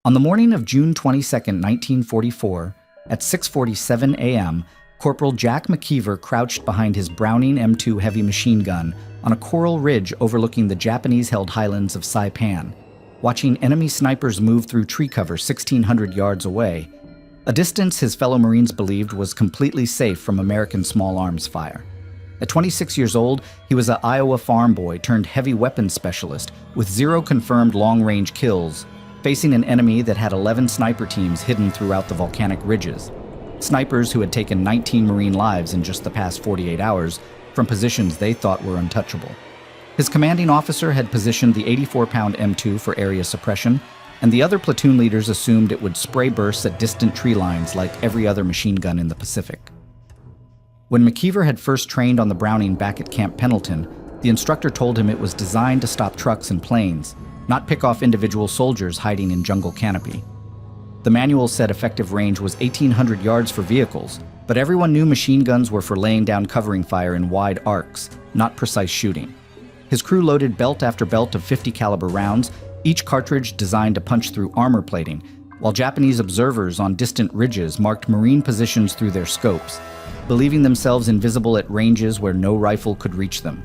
On the morning of June 22, 1944, at 6:47 a.m., Corporal Jack McKeever crouched behind his Browning M2 heavy machine gun on a coral ridge overlooking the Japanese-held highlands of Saipan, watching enemy snipers move through tree cover 1,600 yards away, a distance his fellow Marines believed was completely safe from American small arms fire. At 26 years old, he was an Iowa farm boy turned heavy weapons specialist with 0 confirmed long-range kills, facing an enemy that had 11 sniper teams hidden throughout the volcanic ridges. Snipers who had taken 19 Marine lives in just the past 48 hours from positions they thought were untouchable. His commanding officer had positioned the 84-pound M2 for area suppression, and the other platoon leaders assumed it would spray bursts at distant tree lines like every other machine gun in the Pacific. When McKeever had first trained on the Browning back at Camp Pendleton, the instructor told him it was designed to stop trucks and planes, not pick off individual soldiers hiding in jungle canopy. The manual said effective range was 1,800 yards for vehicles, but everyone knew machine guns were for laying down covering fire in wide arcs, not precise shooting. His crew loaded belt after belt of 50 caliber rounds, each cartridge designed to punch through armor plating, while Japanese observers on distant ridges marked Marine positions through their scopes, believing themselves invisible at ranges where no rifle could reach them.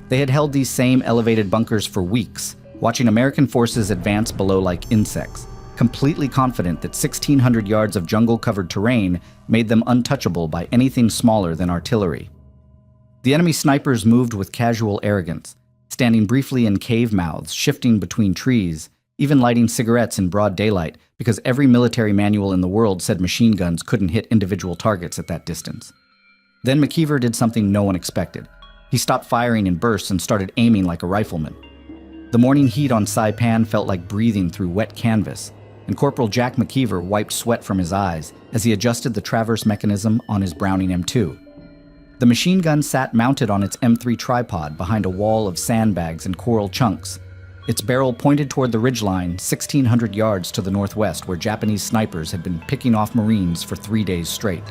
They had held these same elevated bunkers for weeks, watching American forces advance below like insects, completely confident that 1,600 yards of jungle-covered terrain made them untouchable by anything smaller than artillery. The enemy snipers moved with casual arrogance, standing briefly in cave mouths, shifting between trees, even lighting cigarettes in broad daylight because every military manual in the world said machine guns couldn't hit individual targets at that distance. Then McKeever did something no one expected. He stopped firing in bursts and started aiming like a rifleman. The morning heat on Saipan felt like breathing through wet canvas, and Corporal Jack McKeever wiped sweat from his eyes as he adjusted the traverse mechanism on his Browning M2. The machine gun sat mounted on its M3 tripod behind a wall of sandbags and coral chunks, its barrel pointed toward the ridgeline 1,600 yards to the northwest where Japanese snipers had been picking off Marines for 3 days straight.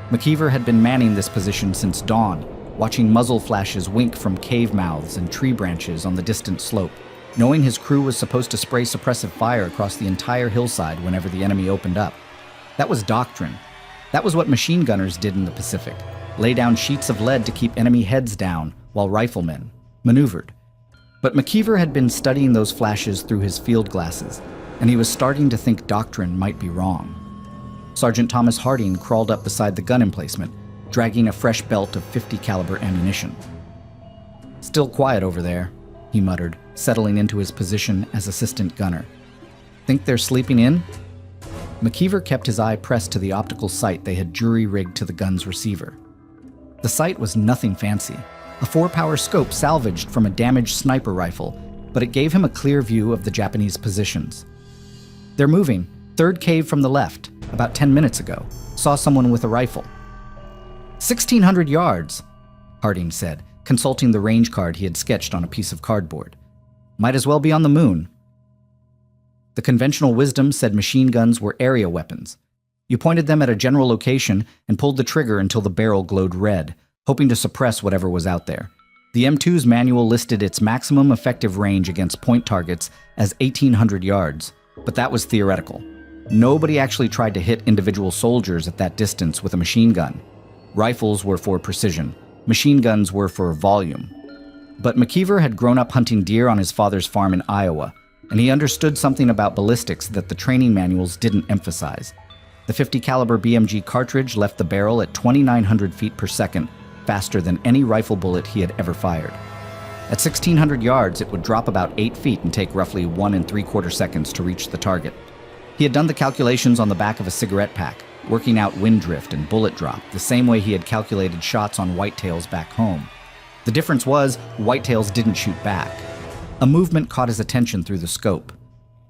McKeever had been manning this position since dawn, watching muzzle flashes wink from cave mouths and tree branches on the distant slope, knowing his crew was supposed to spray suppressive fire across the entire hillside whenever the enemy opened up. That was doctrine. That was what machine gunners did in the Pacific, lay down sheets of lead to keep enemy heads down while riflemen maneuvered. But McKeever had been studying those flashes through his field glasses, and he was starting to think doctrine might be wrong. Sergeant Thomas Harding crawled up beside the gun emplacement, dragging a fresh belt of 50 caliber ammunition. "Still quiet over there," he muttered, settling into his position as assistant gunner. "Think they're sleeping in?" McKeever kept his eye pressed to the optical sight they had jury-rigged to the gun's receiver. The sight was nothing fancy, a 4-power scope salvaged from a damaged sniper rifle, but it gave him a clear view of the Japanese positions. "They're moving. Third cave from the left. About 10 minutes ago. Saw someone with a rifle." 1,600 yards, Harding said, consulting the range card he had sketched on a piece of cardboard. "Might as well be on the moon." The conventional wisdom said machine guns were area weapons. You pointed them at a general location and pulled the trigger until the barrel glowed red, hoping to suppress whatever was out there. The M2's manual listed its maximum effective range against point targets as 1,800 yards, but that was theoretical. Nobody actually tried to hit individual soldiers at that distance with a machine gun. Rifles were for precision. Machine guns were for volume. But McKeever had grown up hunting deer on his father's farm in Iowa, and he understood something about ballistics that the training manuals didn't emphasize. The 50 caliber BMG cartridge left the barrel at 2,900 feet per second, faster than any rifle bullet he had ever fired. At 1,600 yards, it would drop about 8 feet and take roughly 1 3/4 seconds to reach the target. He had done the calculations on the back of a cigarette pack, working out wind drift and bullet drop, the same way he had calculated shots on whitetails back home. The difference was, whitetails didn't shoot back. A movement caught his attention through the scope.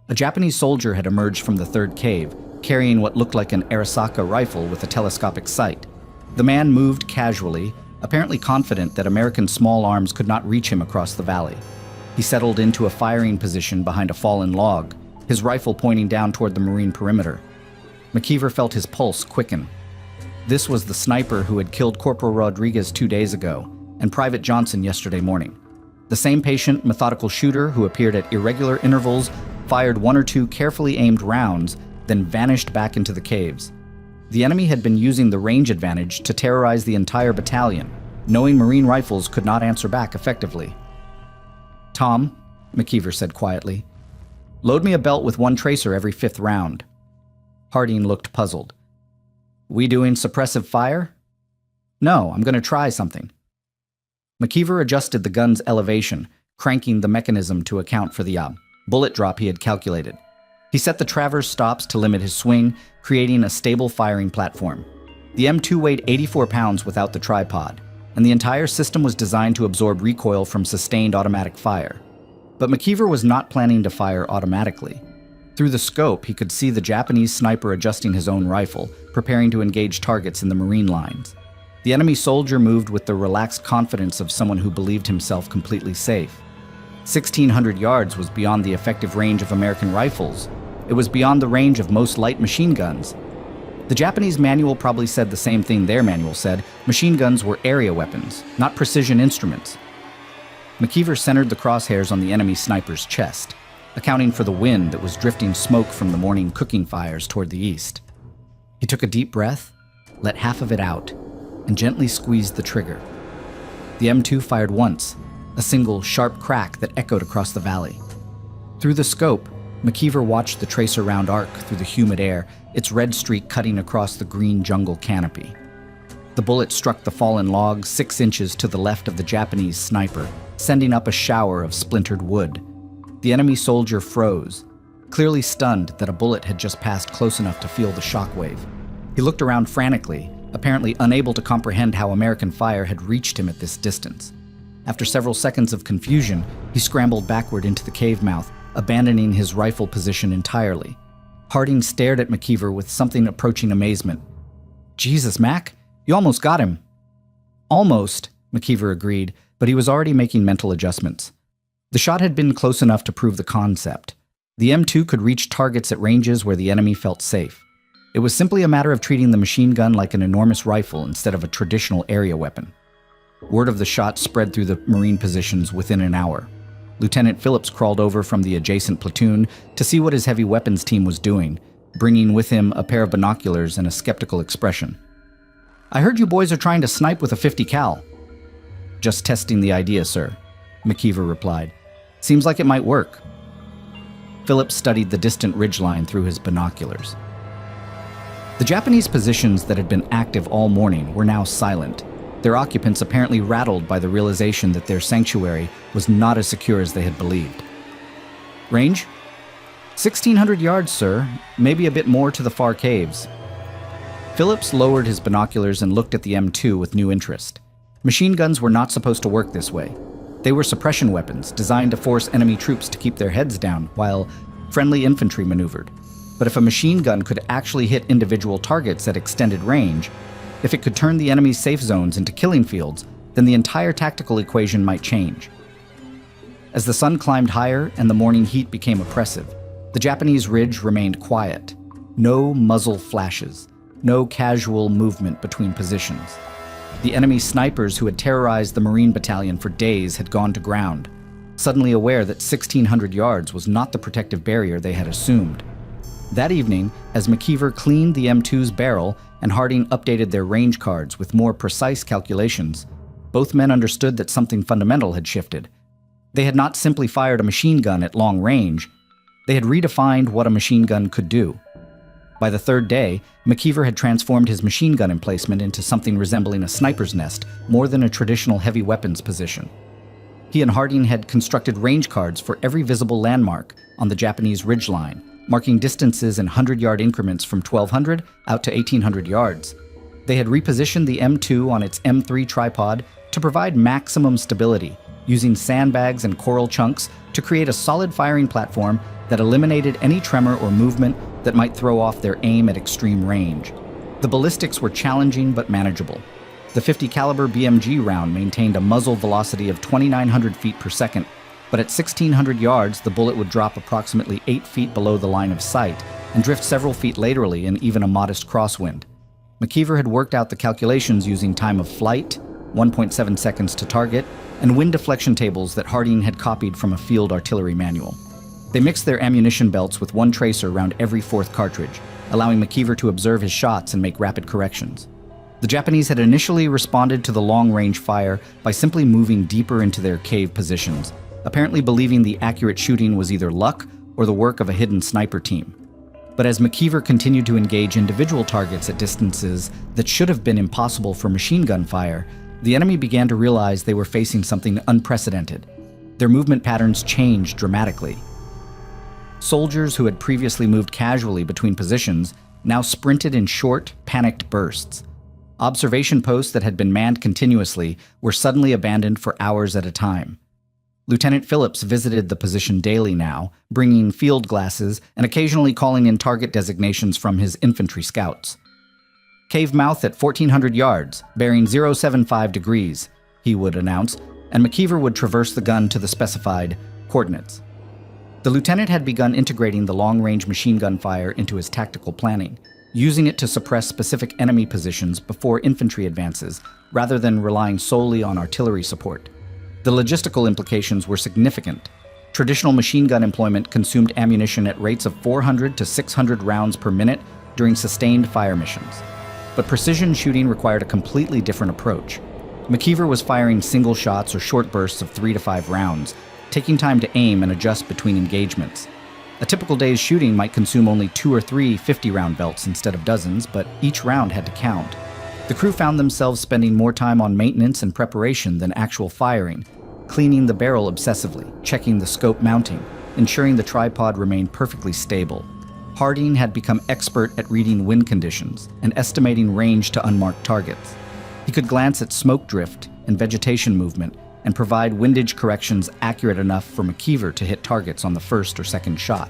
A Japanese soldier had emerged from the third cave, carrying what looked like an Arisaka rifle with a telescopic sight. The man moved casually, apparently confident that American small arms could not reach him across the valley. He settled into a firing position behind a fallen log, his rifle pointing down toward the Marine perimeter. McKeever felt his pulse quicken. This was the sniper who had killed Corporal Rodriguez 2 days ago, and Private Johnson yesterday morning. The same patient, methodical shooter who appeared at irregular intervals fired one or two carefully aimed rounds, then vanished back into the caves. The enemy had been using the range advantage to terrorize the entire battalion, knowing Marine rifles could not answer back effectively. "Tom," McKeever said quietly, "load me a belt with one tracer every 5th round." Harding looked puzzled. "We doing suppressive fire?" "No, I'm going to try something." McKeever adjusted the gun's elevation, cranking the mechanism to account for the bullet drop he had calculated. He set the traverse stops to limit his swing, creating a stable firing platform. The M2 weighed 84 pounds without the tripod, and the entire system was designed to absorb recoil from sustained automatic fire. But McKeever was not planning to fire automatically. Through the scope, he could see the Japanese sniper adjusting his own rifle, preparing to engage targets in the Marine lines. The enemy soldier moved with the relaxed confidence of someone who believed himself completely safe. 1,600 yards was beyond the effective range of American rifles. It was beyond the range of most light machine guns. The Japanese manual probably said the same thing their manual said: machine guns were area weapons, not precision instruments. McKeever centered the crosshairs on the enemy sniper's chest, accounting for the wind that was drifting smoke from the morning cooking fires toward the east. He took a deep breath, let half of it out, and gently squeezed the trigger. The M2 fired once, a single sharp crack that echoed across the valley. Through the scope, McKeever watched the tracer round arc through the humid air, its red streak cutting across the green jungle canopy. The bullet struck the fallen log 6 inches to the left of the Japanese sniper, sending up a shower of splintered wood. The enemy soldier froze, clearly stunned that a bullet had just passed close enough to feel the shockwave. He looked around frantically, apparently unable to comprehend how American fire had reached him at this distance. After several seconds of confusion, he scrambled backward into the cave mouth, abandoning his rifle position entirely. Harding stared at McKeever with something approaching amazement. "Jesus, Mac, you almost got him." "Almost," McKeever agreed, but he was already making mental adjustments. The shot had been close enough to prove the concept. The M2 could reach targets at ranges where the enemy felt safe. It was simply a matter of treating the machine gun like an enormous rifle instead of a traditional area weapon. Word of the shot spread through the Marine positions within an hour. Lieutenant Phillips crawled over from the adjacent platoon to see what his heavy weapons team was doing, bringing with him a pair of binoculars and a skeptical expression. "I heard you boys are trying to snipe with a 50 cal. "Just testing the idea, sir," McKeever replied. "Seems like it might work." Phillips studied the distant ridgeline through his binoculars. The Japanese positions that had been active all morning were now silent, their occupants apparently rattled by the realization that their sanctuary was not as secure as they had believed. "Range?" 1,600 yards, sir. Maybe a bit more to the far caves." Phillips lowered his binoculars and looked at the M2 with new interest. Machine guns were not supposed to work this way. They were suppression weapons designed to force enemy troops to keep their heads down while friendly infantry maneuvered. But if a machine gun could actually hit individual targets at extended range, if it could turn the enemy's safe zones into killing fields, then the entire tactical equation might change. As the sun climbed higher and the morning heat became oppressive, the Japanese ridge remained quiet. No muzzle flashes, no casual movement between positions. The enemy snipers who had terrorized the Marine battalion for days had gone to ground, suddenly aware that 1,600 yards was not the protective barrier they had assumed. That evening, as McKeever cleaned the M2's barrel and Harding updated their range cards with more precise calculations, both men understood that something fundamental had shifted. They had not simply fired a machine gun at long range, they had redefined what a machine gun could do. By the third day, McKeever had transformed his machine gun emplacement into something resembling a sniper's nest more than a traditional heavy weapons position. He and Harding had constructed range cards for every visible landmark on the Japanese ridgeline, marking distances in 100-yard increments from 1,200 out to 1,800 yards. They had repositioned the M2 on its M3 tripod to provide maximum stability, using sandbags and coral chunks to create a solid firing platform that eliminated any tremor or movement that might throw off their aim at extreme range. The ballistics were challenging but manageable. The 50 caliber BMG round maintained a muzzle velocity of 2,900 feet per second, but at 1,600 yards, the bullet would drop approximately 8 feet below the line of sight and drift several feet laterally in even a modest crosswind. McKeever had worked out the calculations using time of flight, 1.7 seconds to target, and wind deflection tables that Harding had copied from a field artillery manual. They mixed their ammunition belts with one tracer around every fourth cartridge, allowing McKeever to observe his shots and make rapid corrections. The Japanese had initially responded to the long-range fire by simply moving deeper into their cave positions, apparently believing the accurate shooting was either luck or the work of a hidden sniper team. But as McKeever continued to engage individual targets at distances that should have been impossible for machine gun fire, the enemy began to realize they were facing something unprecedented. Their movement patterns changed dramatically. Soldiers who had previously moved casually between positions now sprinted in short, panicked bursts. Observation posts that had been manned continuously were suddenly abandoned for hours at a time. Lieutenant Phillips visited the position daily now, bringing field glasses and occasionally calling in target designations from his infantry scouts. Cave mouth at 1,400 yards, bearing 075 degrees, he would announce, and McKeever would traverse the gun to the specified coordinates. The lieutenant had begun integrating the long-range machine gun fire into his tactical planning, using it to suppress specific enemy positions before infantry advances, rather than relying solely on artillery support. The logistical implications were significant. Traditional machine gun employment consumed ammunition at rates of 400 to 600 rounds per minute during sustained fire missions. But precision shooting required a completely different approach. McKeever was firing single shots or short bursts of 3 to 5 rounds, taking time to aim and adjust between engagements. A typical day's shooting might consume only 2 or 3 50-round belts instead of dozens, but each round had to count. The crew found themselves spending more time on maintenance and preparation than actual firing, cleaning the barrel obsessively, checking the scope mounting, ensuring the tripod remained perfectly stable. Harding had become expert at reading wind conditions and estimating range to unmarked targets. He could glance at smoke drift and vegetation movement and provide windage corrections accurate enough for McKeever to hit targets on the first or second shot.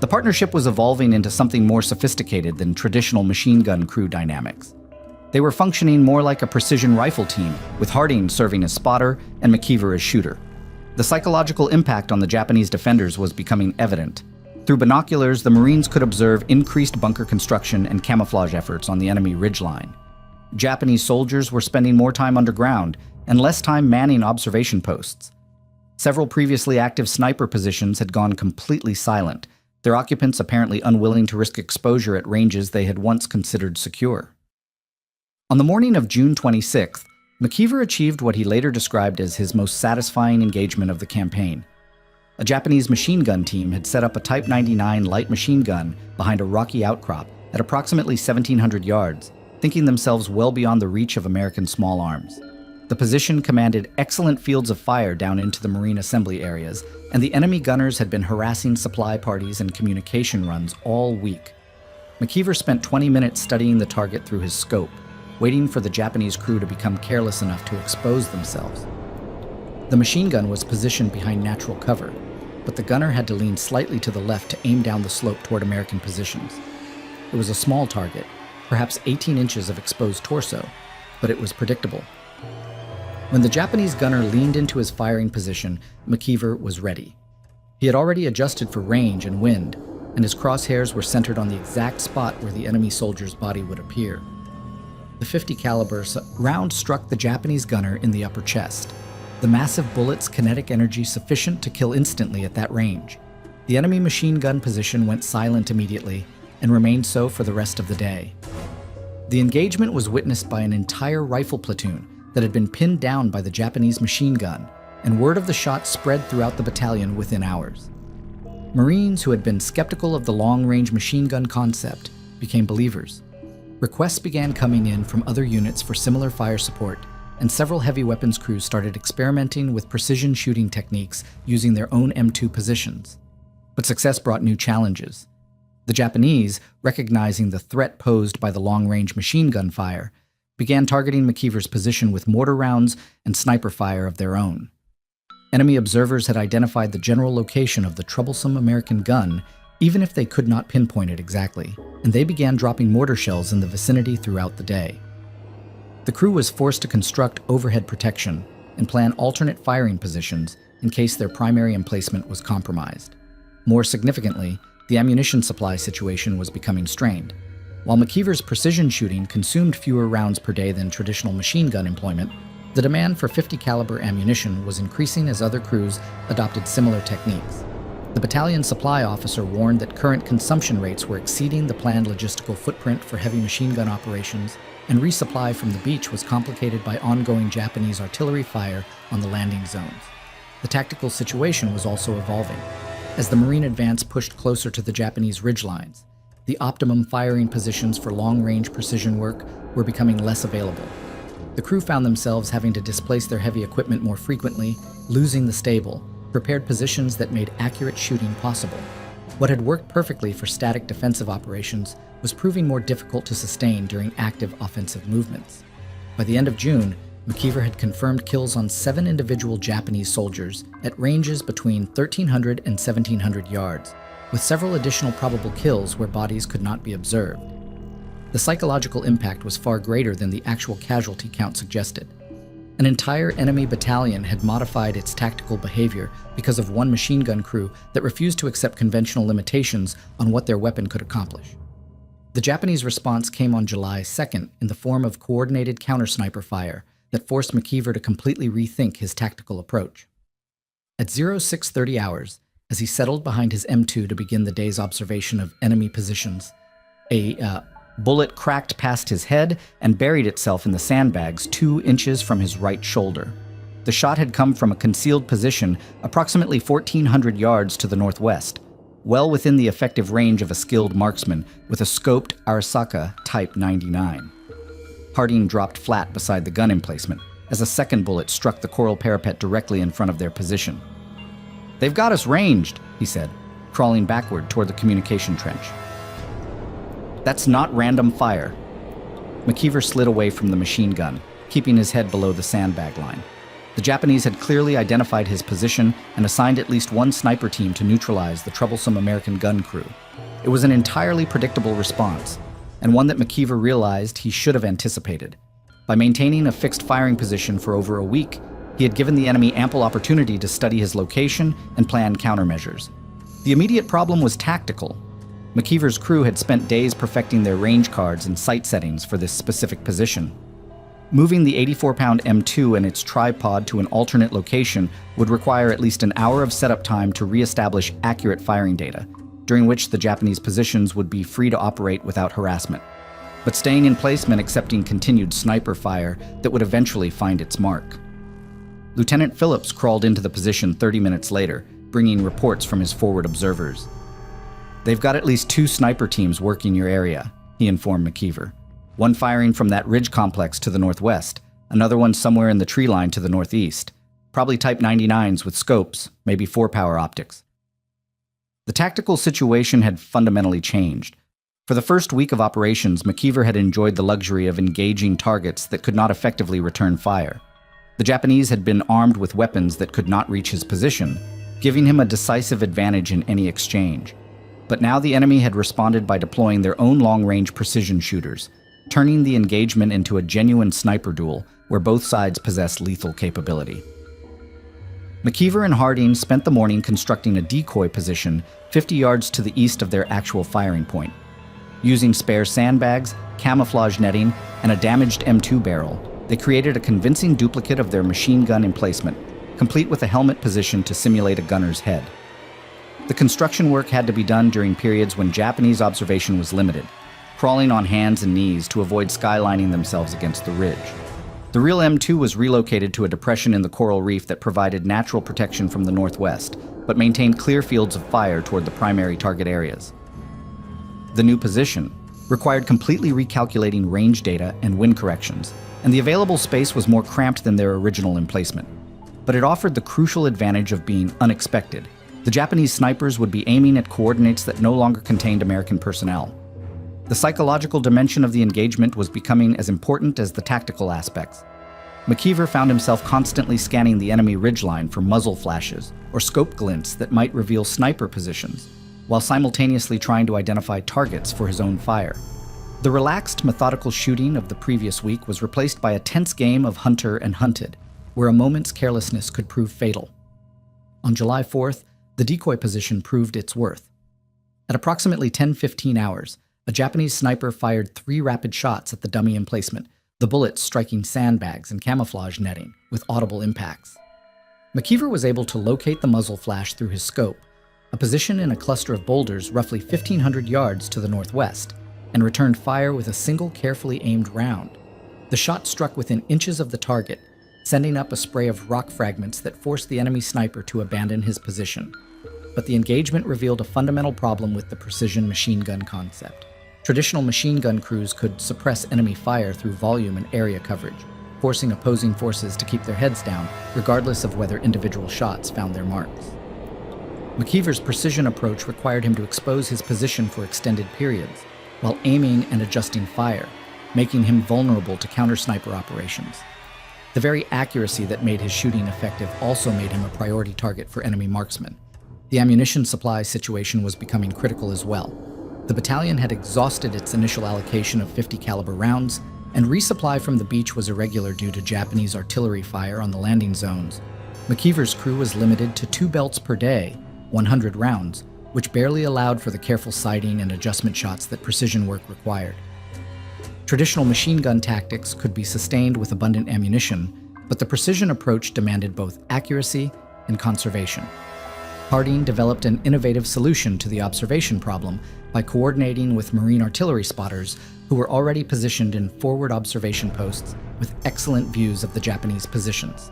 The partnership was evolving into something more sophisticated than traditional machine gun crew dynamics. They were functioning more like a precision rifle team, with Harding serving as spotter and McKeever as shooter. The psychological impact on the Japanese defenders was becoming evident. Through binoculars, the Marines could observe increased bunker construction and camouflage efforts on the enemy ridgeline. Japanese soldiers were spending more time underground and less time manning observation posts. Several previously active sniper positions had gone completely silent, their occupants apparently unwilling to risk exposure at ranges they had once considered secure. On the morning of June 26th, McKeever achieved what he later described as his most satisfying engagement of the campaign. A Japanese machine gun team had set up a Type 99 light machine gun behind a rocky outcrop at approximately 1,700 yards, thinking themselves well beyond the reach of American small arms. The position commanded excellent fields of fire down into the Marine assembly areas, and the enemy gunners had been harassing supply parties and communication runs all week. McKeever spent 20 minutes studying the target through his scope, waiting for the Japanese crew to become careless enough to expose themselves. The machine gun was positioned behind natural cover, but the gunner had to lean slightly to the left to aim down the slope toward American positions. It was a small target, perhaps 18 inches of exposed torso, but it was predictable. When the Japanese gunner leaned into his firing position, McKeever was ready. He had already adjusted for range and wind, and his crosshairs were centered on the exact spot where the enemy soldier's body would appear. The .50 caliber round struck the Japanese gunner in the upper chest. The massive bullet's kinetic energy sufficient to kill instantly at that range. The enemy machine gun position went silent immediately and remained so for the rest of the day. The engagement was witnessed by an entire rifle platoon that had been pinned down by the Japanese machine gun, and word of the shot spread throughout the battalion within hours. Marines who had been skeptical of the long-range machine gun concept became believers. Requests began coming in from other units for similar fire support, and several heavy weapons crews started experimenting with precision shooting techniques using their own M2 positions. But success brought new challenges. The Japanese, recognizing the threat posed by the long-range machine gun fire, began targeting McKeever's position with mortar rounds and sniper fire of their own. Enemy observers had identified the general location of the troublesome American gun, even if they could not pinpoint it exactly, and they began dropping mortar shells in the vicinity throughout the day. The crew was forced to construct overhead protection and plan alternate firing positions in case their primary emplacement was compromised. More significantly, the ammunition supply situation was becoming strained. While McKeever's precision shooting consumed fewer rounds per day than traditional machine gun employment, the demand for .50 caliber ammunition was increasing as other crews adopted similar techniques. The battalion supply officer warned that current consumption rates were exceeding the planned logistical footprint for heavy machine gun operations, and resupply from the beach was complicated by ongoing Japanese artillery fire on the landing zones. The tactical situation was also evolving. As the Marine advance pushed closer to the Japanese ridgelines, the optimum firing positions for long-range precision work were becoming less available. The crew found themselves having to displace their heavy equipment more frequently, losing the stable, prepared positions that made accurate shooting possible. What had worked perfectly for static defensive operations was proving more difficult to sustain during active offensive movements. By the end of June, McKeever had confirmed kills on 7 individual Japanese soldiers at ranges between 1,300 and 1,700 yards, with several additional probable kills where bodies could not be observed. The psychological impact was far greater than the actual casualty count suggested. An entire enemy battalion had modified its tactical behavior because of one machine gun crew that refused to accept conventional limitations on what their weapon could accomplish. The Japanese response came on July 2nd in the form of coordinated counter-sniper fire that forced McKeever to completely rethink his tactical approach. At 0630 hours, as he settled behind his M2 to begin the day's observation of enemy positions, a bullet cracked past his head and buried itself in the sandbags 2 inches from his right shoulder. The shot had come from a concealed position approximately 1,400 yards to the northwest, well within the effective range of a skilled marksman with a scoped Arisaka Type 99. Harding dropped flat beside the gun emplacement as a second bullet struck the coral parapet directly in front of their position. "They've got us ranged," he said, crawling backward toward the communication trench. "That's not random fire." McKeever slid away from the machine gun, keeping his head below the sandbag line. The Japanese had clearly identified his position and assigned at least one sniper team to neutralize the troublesome American gun crew. It was an entirely predictable response, and one that McKeever realized he should have anticipated. By maintaining a fixed firing position for over a week, he had given the enemy ample opportunity to study his location and plan countermeasures. The immediate problem was tactical. McKeever's crew had spent days perfecting their range cards and sight settings for this specific position. Moving the 84-pound M2 and its tripod to an alternate location would require at least an hour of setup time to re-establish accurate firing data, during which the Japanese positions would be free to operate without harassment. But staying in place meant accepting continued sniper fire that would eventually find its mark. Lieutenant Phillips crawled into the position 30 minutes later, bringing reports from his forward observers. "They've got at least 2 sniper teams working your area," he informed McKeever. "One firing from that ridge complex to the northwest, another one somewhere in the tree line to the northeast. Probably Type 99s with scopes, maybe 4-power optics." The tactical situation had fundamentally changed. For the first week of operations, McKeever had enjoyed the luxury of engaging targets that could not effectively return fire. The Japanese had been armed with weapons that could not reach his position, giving him a decisive advantage in any exchange. But now the enemy had responded by deploying their own long-range precision shooters, turning the engagement into a genuine sniper duel where both sides possessed lethal capability. McKeever and Harding spent the morning constructing a decoy position 50 yards to the east of their actual firing point. Using spare sandbags, camouflage netting, and a damaged M2 barrel, they created a convincing duplicate of their machine gun emplacement, complete with a helmet position to simulate a gunner's head. The construction work had to be done during periods when Japanese observation was limited, crawling on hands and knees to avoid skylining themselves against the ridge. The real M2 was relocated to a depression in the coral reef that provided natural protection from the northwest, but maintained clear fields of fire toward the primary target areas. The new position required completely recalculating range data and wind corrections, and the available space was more cramped than their original emplacement. But it offered the crucial advantage of being unexpected. The Japanese snipers would be aiming at coordinates that no longer contained American personnel. The psychological dimension of the engagement was becoming as important as the tactical aspects. McKeever found himself constantly scanning the enemy ridgeline for muzzle flashes or scope glints that might reveal sniper positions, while simultaneously trying to identify targets for his own fire. The relaxed, methodical shooting of the previous week was replaced by a tense game of hunter and hunted, where a moment's carelessness could prove fatal. On July 4th, the decoy position proved its worth. At approximately 10:15 hours, a Japanese sniper fired 3 rapid shots at the dummy emplacement, the bullets striking sandbags and camouflage netting with audible impacts. McKeever was able to locate the muzzle flash through his scope, a position in a cluster of boulders roughly 1,500 yards to the northwest, and returned fire with a single carefully aimed round. The shot struck within inches of the target, sending up a spray of rock fragments that forced the enemy sniper to abandon his position. But the engagement revealed a fundamental problem with the precision machine gun concept. Traditional machine gun crews could suppress enemy fire through volume and area coverage, forcing opposing forces to keep their heads down, regardless of whether individual shots found their marks. McKeever's precision approach required him to expose his position for extended periods, while aiming and adjusting fire, making him vulnerable to counter-sniper operations. The very accuracy that made his shooting effective also made him a priority target for enemy marksmen. The ammunition supply situation was becoming critical as well. The battalion had exhausted its initial allocation of 50 caliber rounds, and resupply from the beach was irregular due to Japanese artillery fire on the landing zones. McKeever's crew was limited to 2 belts per day, 100 rounds, which barely allowed for the careful sighting and adjustment shots that precision work required. Traditional machine gun tactics could be sustained with abundant ammunition, but the precision approach demanded both accuracy and conservation. Harding developed an innovative solution to the observation problem by coordinating with Marine artillery spotters who were already positioned in forward observation posts with excellent views of the Japanese positions.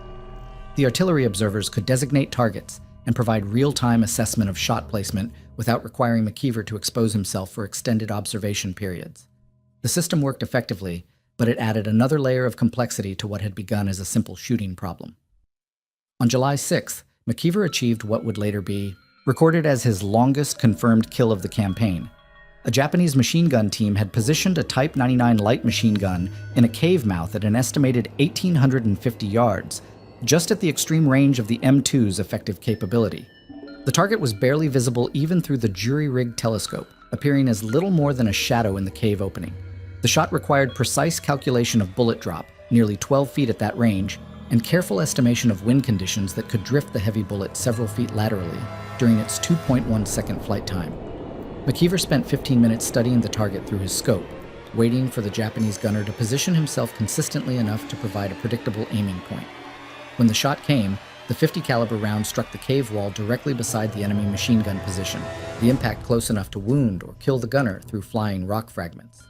The artillery observers could designate targets and provide real-time assessment of shot placement without requiring McKeever to expose himself for extended observation periods. The system worked effectively, but it added another layer of complexity to what had begun as a simple shooting problem. On July 6th, McKeever achieved what would later be recorded as his longest confirmed kill of the campaign. A Japanese machine gun team had positioned a Type 99 light machine gun in a cave mouth at an estimated 1,850 yards, just at the extreme range of the M2's effective capability. The target was barely visible even through the jury-rigged telescope, appearing as little more than a shadow in the cave opening. The shot required precise calculation of bullet drop, nearly 12 feet at that range, and careful estimation of wind conditions that could drift the heavy bullet several feet laterally during its 2.1-second flight time. McKeever spent 15 minutes studying the target through his scope, waiting for the Japanese gunner to position himself consistently enough to provide a predictable aiming point. When the shot came, the 50 caliber round struck the cave wall directly beside the enemy machine gun position, the impact close enough to wound or kill the gunner through flying rock fragments.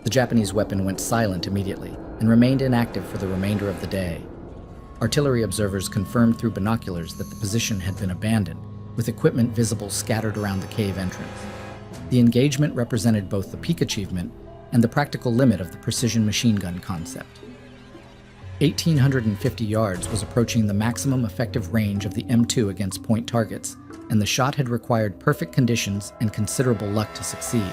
The Japanese weapon went silent immediately and remained inactive for the remainder of the day. Artillery observers confirmed through binoculars that the position had been abandoned, with equipment visible scattered around the cave entrance. The engagement represented both the peak achievement and the practical limit of the precision machine gun concept. 1,850 yards was approaching the maximum effective range of the M2 against point targets, and the shot had required perfect conditions and considerable luck to succeed.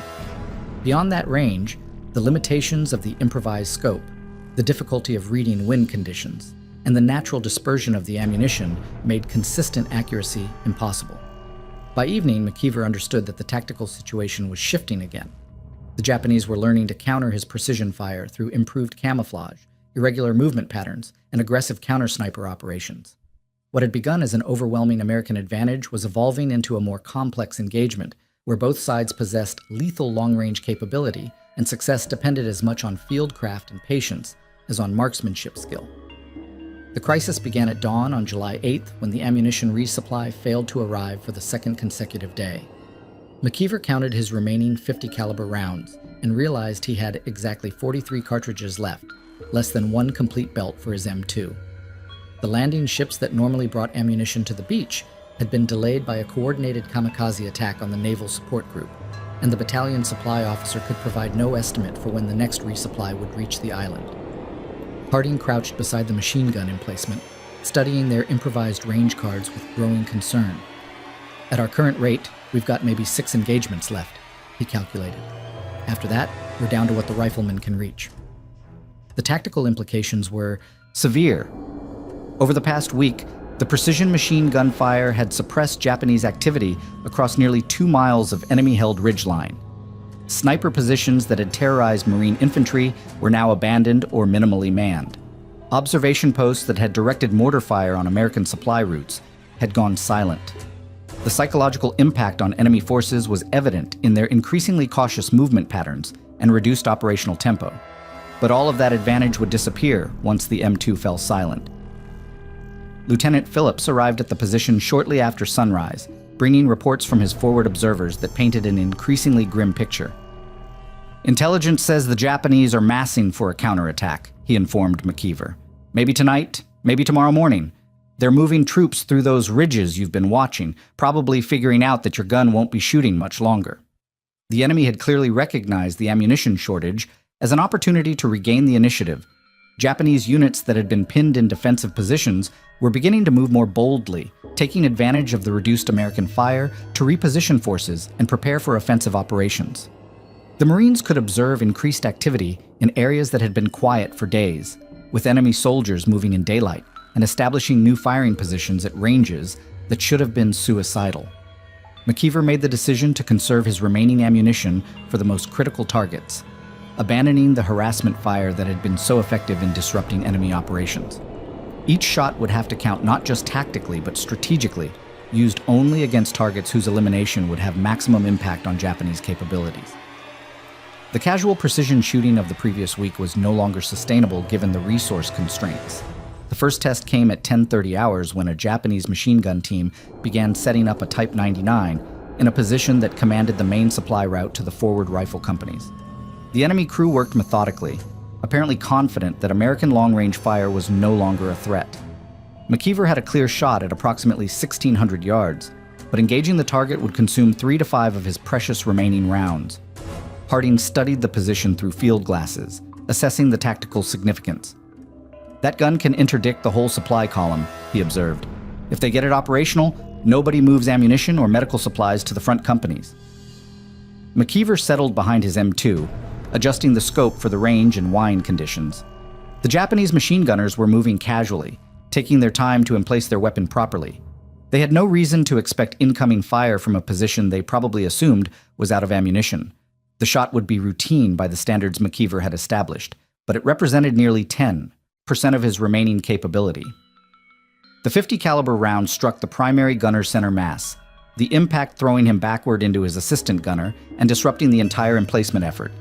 Beyond that range, the limitations of the improvised scope, the difficulty of reading wind conditions, and the natural dispersion of the ammunition made consistent accuracy impossible. By evening, McKeever understood that the tactical situation was shifting again. The Japanese were learning to counter his precision fire through improved camouflage, irregular movement patterns, and aggressive counter-sniper operations. What had begun as an overwhelming American advantage was evolving into a more complex engagement, where both sides possessed lethal long-range capability, and success depended as much on fieldcraft and patience as on marksmanship skill. The crisis began at dawn on July 8th when the ammunition resupply failed to arrive for the second consecutive day. McKeever counted his remaining 50 caliber rounds and realized he had exactly 43 cartridges left, less than one complete belt for his M2. The landing ships that normally brought ammunition to the beach had been delayed by a coordinated kamikaze attack on the naval support group, and the battalion supply officer could provide no estimate for when the next resupply would reach the island. Harding crouched beside the machine gun emplacement, studying their improvised range cards with growing concern. At our current rate, we've got maybe 6 engagements left, he calculated. After that, we're down to what the riflemen can reach. The tactical implications were severe. Over the past week, the precision machine gun fire had suppressed Japanese activity across nearly 2 miles of enemy-held ridgeline. Sniper positions that had terrorized Marine infantry were now abandoned or minimally manned. Observation posts that had directed mortar fire on American supply routes had gone silent. The psychological impact on enemy forces was evident in their increasingly cautious movement patterns and reduced operational tempo. But all of that advantage would disappear once the M2 fell silent. Lieutenant Phillips arrived at the position shortly after sunrise bringing reports from his forward observers that painted an increasingly grim picture. "Intelligence says the Japanese are massing for a counterattack," he informed McKeever. "Maybe tonight, maybe tomorrow morning. They're moving troops through those ridges you've been watching, probably figuring out that your gun won't be shooting much longer." The enemy had clearly recognized the ammunition shortage as an opportunity to regain the initiative. Japanese units that had been pinned in defensive positions were beginning to move more boldly, taking advantage of the reduced American fire to reposition forces and prepare for offensive operations. The Marines could observe increased activity in areas that had been quiet for days, with enemy soldiers moving in daylight and establishing new firing positions at ranges that should have been suicidal. McKeever made the decision to conserve his remaining ammunition for the most critical targets, abandoning the harassment fire that had been so effective in disrupting enemy operations. Each shot would have to count not just tactically but strategically, used only against targets whose elimination would have maximum impact on Japanese capabilities. The casual precision shooting of the previous week was no longer sustainable given the resource constraints. The first test came at 10:30 hours when a Japanese machine gun team began setting up a Type 99 in a position that commanded the main supply route to the forward rifle companies. The enemy crew worked methodically, apparently confident that American long-range fire was no longer a threat. McKeever had a clear shot at approximately 1,600 yards, but engaging the target would consume 3 to 5 of his precious remaining rounds. Harding studied the position through field glasses, assessing the tactical significance. "That gun can interdict the whole supply column," he observed. "If they get it operational, nobody moves ammunition or medical supplies to the front companies." McKeever settled behind his M2, adjusting the scope for the range and wind conditions. The Japanese machine gunners were moving casually, taking their time to emplace their weapon properly. They had no reason to expect incoming fire from a position they probably assumed was out of ammunition. The shot would be routine by the standards McKeever had established, but it represented nearly 10% of his remaining capability. The .50 caliber round struck the primary gunner's center mass, the impact throwing him backward into his assistant gunner and disrupting the entire emplacement effort.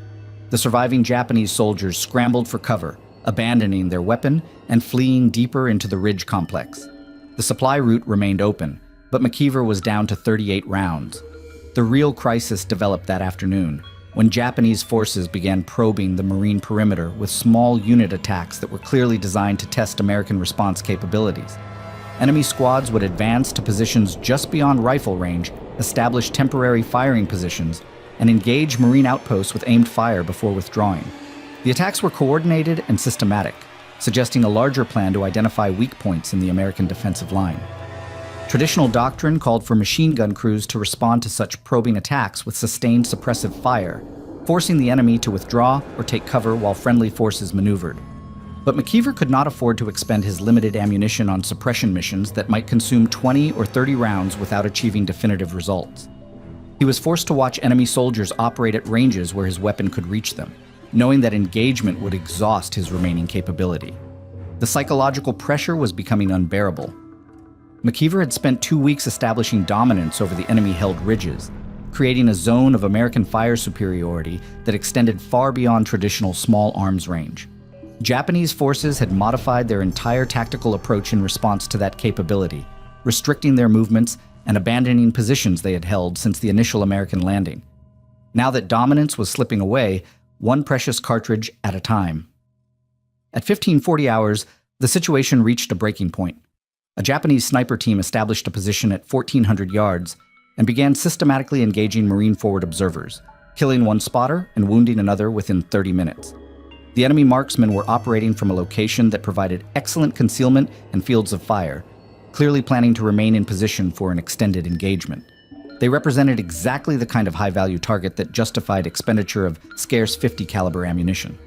The surviving Japanese soldiers scrambled for cover, abandoning their weapon and fleeing deeper into the ridge complex. The supply route remained open, but McKeever was down to 38 rounds. The real crisis developed that afternoon, when Japanese forces began probing the Marine perimeter with small unit attacks that were clearly designed to test American response capabilities. Enemy squads would advance to positions just beyond rifle range, establish temporary firing positions, and engage Marine outposts with aimed fire before withdrawing. The attacks were coordinated and systematic, suggesting a larger plan to identify weak points in the American defensive line. Traditional doctrine called for machine gun crews to respond to such probing attacks with sustained suppressive fire, forcing the enemy to withdraw or take cover while friendly forces maneuvered. But McKeever could not afford to expend his limited ammunition on suppression missions that might consume 20 or 30 rounds without achieving definitive results. He was forced to watch enemy soldiers operate at ranges where his weapon could reach them, knowing that engagement would exhaust his remaining capability. The psychological pressure was becoming unbearable. McKeever had spent 2 weeks establishing dominance over the enemy-held ridges, creating a zone of American fire superiority that extended far beyond traditional small arms range. Japanese forces had modified their entire tactical approach in response to that capability, restricting their movements and abandoning positions they had held since the initial American landing. Now that dominance was slipping away, one precious cartridge at a time. At 1540 hours, the situation reached a breaking point. A Japanese sniper team established a position at 1,400 yards and began systematically engaging Marine forward observers, killing one spotter and wounding another within 30 minutes. The enemy marksmen were operating from a location that provided excellent concealment and fields of fire, clearly planning to remain in position for an extended engagement. They represented exactly the kind of high-value target that justified expenditure of scarce .50 caliber ammunition.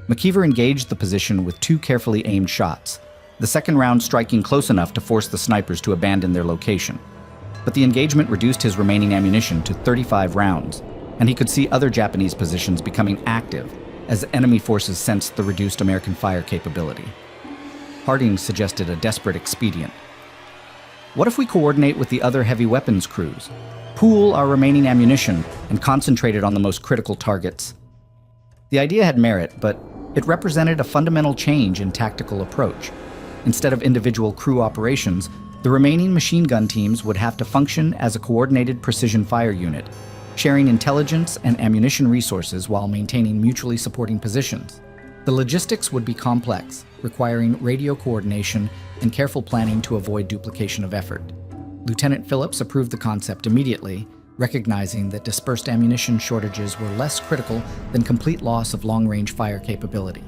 McKeever engaged the position with 2 carefully aimed shots, the second round striking close enough to force the snipers to abandon their location. But the engagement reduced his remaining ammunition to 35 rounds, and he could see other Japanese positions becoming active as enemy forces sensed the reduced American fire capability. Harding suggested a desperate expedient. What if we coordinate with the other heavy weapons crews, pool our remaining ammunition, and concentrate it on the most critical targets? The idea had merit, but it represented a fundamental change in tactical approach. Instead of individual crew operations, The remaining machine gun teams would have to function as a coordinated precision fire unit, sharing intelligence and ammunition resources while maintaining mutually supporting positions. The logistics would be complex, requiring radio coordination and careful planning to avoid duplication of effort. Lieutenant Phillips approved the concept immediately, recognizing that dispersed ammunition shortages were less critical than complete loss of long-range fire capability.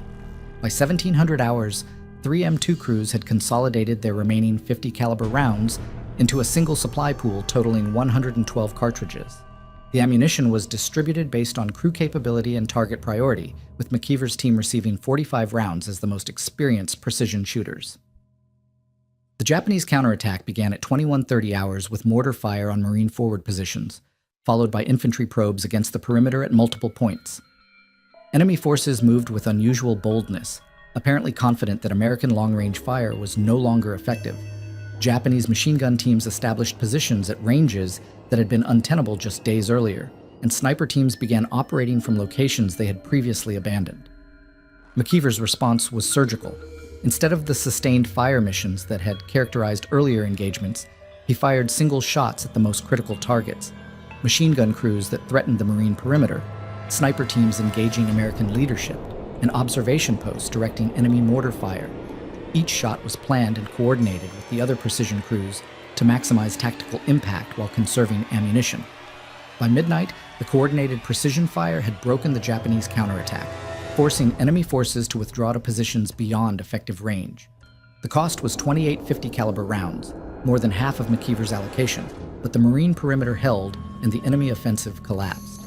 By 1700 hours, 3 M2 crews had consolidated their remaining 50 caliber rounds into a single supply pool totaling 112 cartridges. The ammunition was distributed based on crew capability and target priority, with McKeever's team receiving 45 rounds as the most experienced precision shooters. The Japanese counterattack began at 21:30 hours with mortar fire on Marine forward positions, followed by infantry probes against the perimeter at multiple points. Enemy forces moved with unusual boldness, apparently confident that American long-range fire was no longer effective. Japanese machine gun teams established positions at ranges that had been untenable just days earlier, and sniper teams began operating from locations they had previously abandoned. McKeever's response was surgical. Instead of the sustained fire missions that had characterized earlier engagements, he fired single shots at the most critical targets: machine gun crews that threatened the Marine perimeter, sniper teams engaging American leadership, and observation posts directing enemy mortar fire. Each shot was planned and coordinated with the other precision crews to maximize tactical impact while conserving ammunition. By midnight, the coordinated precision fire had broken the Japanese counterattack, forcing enemy forces to withdraw to positions beyond effective range. The cost was 28 50 caliber rounds, more than half of McKeever's allocation, but the Marine perimeter held and the enemy offensive collapsed.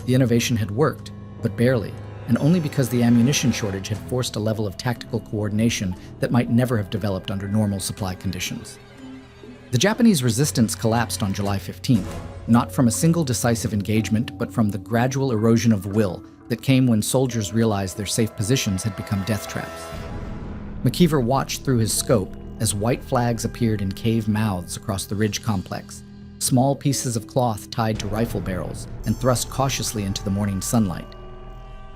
The innovation had worked, but barely, and only because the ammunition shortage had forced a level of tactical coordination that might never have developed under normal supply conditions. The Japanese resistance collapsed on July 15th, not from a single decisive engagement, but from the gradual erosion of will that came when soldiers realized their safe positions had become death traps. McKeever watched through his scope as white flags appeared in cave mouths across the ridge complex, small pieces of cloth tied to rifle barrels and thrust cautiously into the morning sunlight.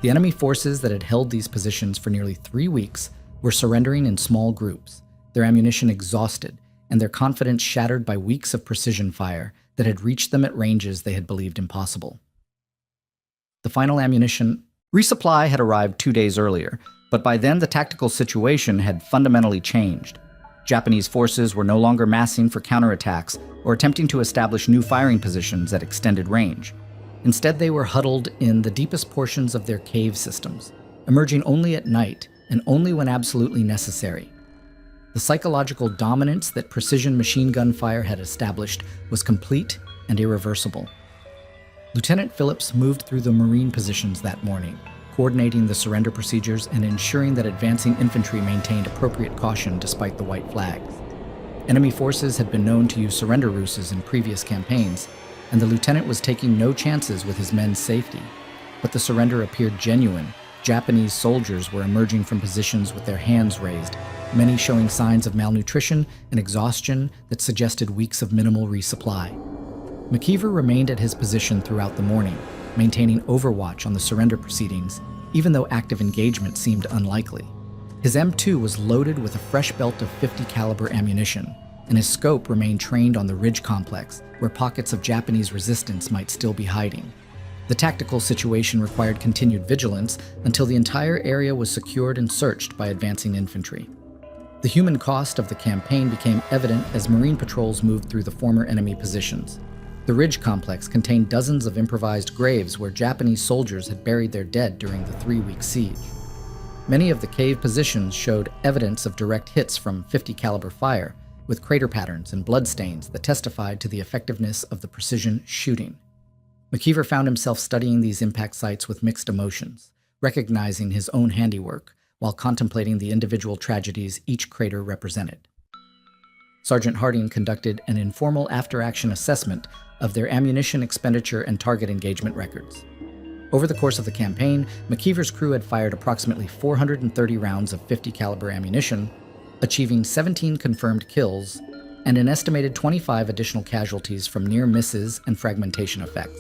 The enemy forces that had held these positions for nearly 3 weeks were surrendering in small groups, their ammunition exhausted and their confidence shattered by weeks of precision fire that had reached them at ranges they had believed impossible. The final ammunition resupply had arrived 2 days earlier, but by then the tactical situation had fundamentally changed. Japanese forces were no longer massing for counterattacks or attempting to establish new firing positions at extended range. Instead, they were huddled in the deepest portions of their cave systems, emerging only at night and only when absolutely necessary. The psychological dominance that precision machine gun fire had established was complete and irreversible. Lieutenant Phillips moved through the Marine positions that morning, coordinating the surrender procedures and ensuring that advancing infantry maintained appropriate caution despite the white flags. Enemy forces had been known to use surrender ruses in previous campaigns, and the lieutenant was taking no chances with his men's safety. But the surrender appeared genuine. Japanese soldiers were emerging from positions with their hands raised, many showing signs of malnutrition and exhaustion that suggested weeks of minimal resupply. McKeever remained at his position throughout the morning, maintaining overwatch on the surrender proceedings, even though active engagement seemed unlikely. His M2 was loaded with a fresh belt of 50 caliber ammunition, and his scope remained trained on the ridge complex, where pockets of Japanese resistance might still be hiding. The tactical situation required continued vigilance until the entire area was secured and searched by advancing infantry. The human cost of the campaign became evident as Marine patrols moved through the former enemy positions. The ridge complex contained dozens of improvised graves where Japanese soldiers had buried their dead during the 3-week siege. Many of the cave positions showed evidence of direct hits from 50 caliber fire, with crater patterns and bloodstains that testified to the effectiveness of the precision shooting. McKeever found himself studying these impact sites with mixed emotions, recognizing his own handiwork while contemplating the individual tragedies each crater represented. Sergeant Harding conducted an informal after-action assessment of their ammunition expenditure and target engagement records. Over the course of the campaign, McKeever's crew had fired approximately 430 rounds of 50 caliber ammunition, achieving 17 confirmed kills and an estimated 25 additional casualties from near misses and fragmentation effects.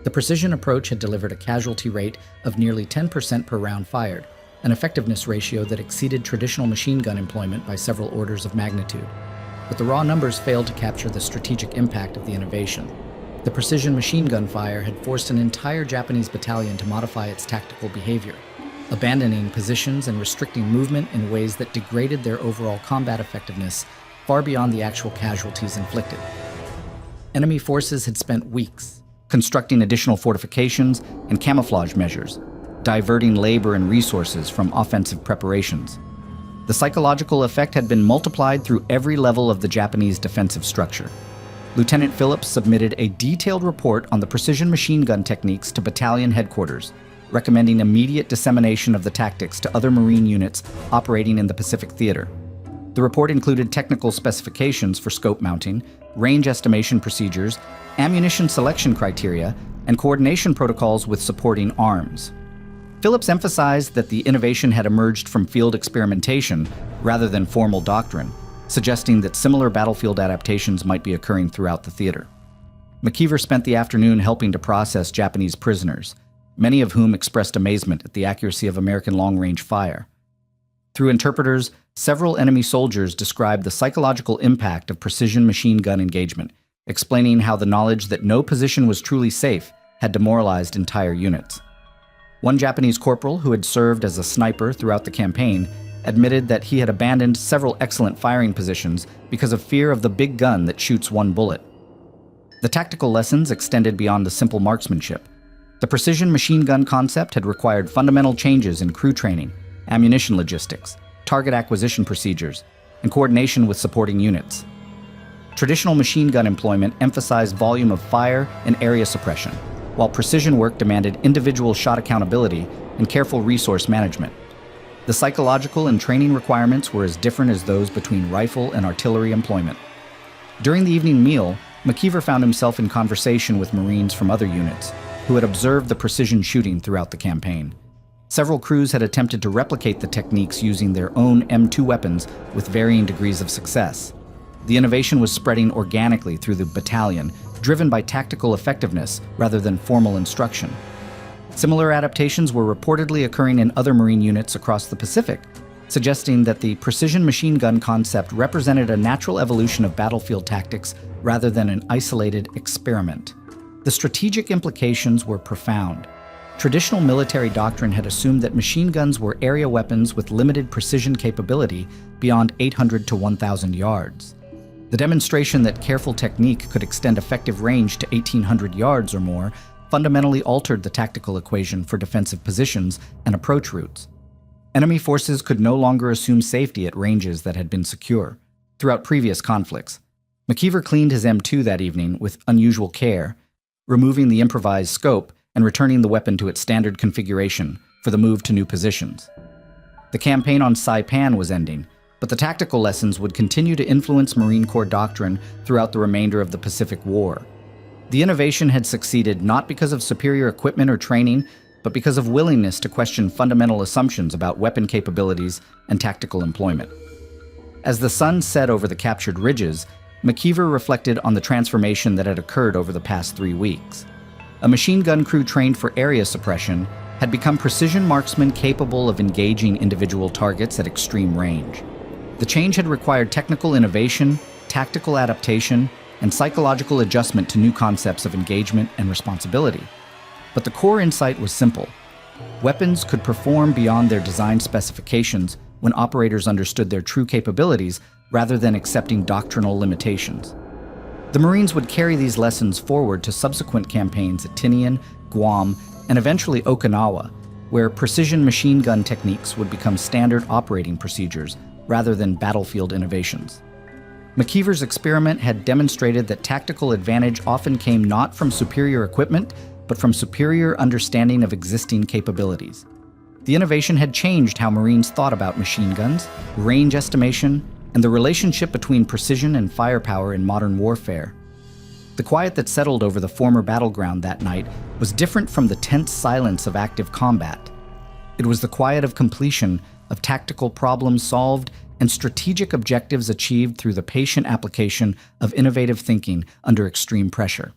The precision approach had delivered a casualty rate of nearly 10% per round fired, an effectiveness ratio that exceeded traditional machine gun employment by several orders of magnitude. but the raw numbers failed to capture the strategic impact of the innovation. The precision machine gun fire had forced an entire Japanese battalion to modify its tactical behavior, abandoning positions and restricting movement in ways that degraded their overall combat effectiveness far beyond the actual casualties inflicted. Enemy forces had spent weeks constructing additional fortifications and camouflage measures, diverting labor and resources from offensive preparations. The psychological effect had been multiplied through every level of the Japanese defensive structure. Lieutenant Phillips submitted a detailed report on the precision machine gun techniques to battalion headquarters, recommending immediate dissemination of the tactics to other Marine units operating in the Pacific Theater. The report included technical specifications for scope mounting, range estimation procedures, ammunition selection criteria, and coordination protocols with supporting arms. Phillips emphasized that the innovation had emerged from field experimentation rather than formal doctrine, suggesting that similar battlefield adaptations might be occurring throughout the theater. McKeever spent the afternoon helping to process Japanese prisoners, many of whom expressed amazement at the accuracy of American long-range fire. Through interpreters, several enemy soldiers described the psychological impact of precision machine gun engagement, explaining how the knowledge that no position was truly safe had demoralized entire units. One Japanese corporal who had served as a sniper throughout the campaign admitted that he had abandoned several excellent firing positions because of fear of the big gun that shoots one bullet. The tactical lessons extended beyond the simple marksmanship. The precision machine gun concept had required fundamental changes in crew training, ammunition logistics, target acquisition procedures, and coordination with supporting units. Traditional machine gun employment emphasized volume of fire and area suppression, while precision work demanded individual shot accountability and careful resource management. The psychological and training requirements were as different as those between rifle and artillery employment. During the evening meal, McKeever found himself in conversation with Marines from other units who had observed the precision shooting throughout the campaign. Several crews had attempted to replicate the techniques using their own M2 weapons with varying degrees of success. The innovation was spreading organically through the battalion, driven by tactical effectiveness rather than formal instruction. Similar adaptations were reportedly occurring in other Marine units across the Pacific, suggesting that the precision machine gun concept represented a natural evolution of battlefield tactics rather than an isolated experiment. The strategic implications were profound. Traditional military doctrine had assumed that machine guns were area weapons with limited precision capability beyond 800 to 1,000 yards. The demonstration that careful technique could extend effective range to 1,800 yards or more fundamentally altered the tactical equation for defensive positions and approach routes. Enemy forces could no longer assume safety at ranges that had been secure. Throughout previous conflicts, McKeever cleaned his M2 that evening with unusual care, removing the improvised scope and returning the weapon to its standard configuration for the move to new positions. The campaign on Saipan was ending, but the tactical lessons would continue to influence Marine Corps doctrine throughout the remainder of the Pacific War. The innovation had succeeded not because of superior equipment or training, but because of willingness to question fundamental assumptions about weapon capabilities and tactical employment. As the sun set over the captured ridges, McKeever reflected on the transformation that had occurred over the past 3 weeks. A machine gun crew trained for area suppression had become precision marksmen capable of engaging individual targets at extreme range. The change had required technical innovation, tactical adaptation, and psychological adjustment to new concepts of engagement and responsibility. But the core insight was simple. Weapons could perform beyond their design specifications when operators understood their true capabilities rather than accepting doctrinal limitations. The Marines would carry these lessons forward to subsequent campaigns at Tinian, Guam, and eventually Okinawa, where precision machine gun techniques would become standard operating procedures rather than battlefield innovations. McKeever's experiment had demonstrated that tactical advantage often came not from superior equipment, but from superior understanding of existing capabilities. The innovation had changed how Marines thought about machine guns, range estimation, and the relationship between precision and firepower in modern warfare. The quiet that settled over the former battleground that night was different from the tense silence of active combat. It was the quiet of completion, of tactical problems solved, and strategic objectives achieved through the patient application of innovative thinking under extreme pressure.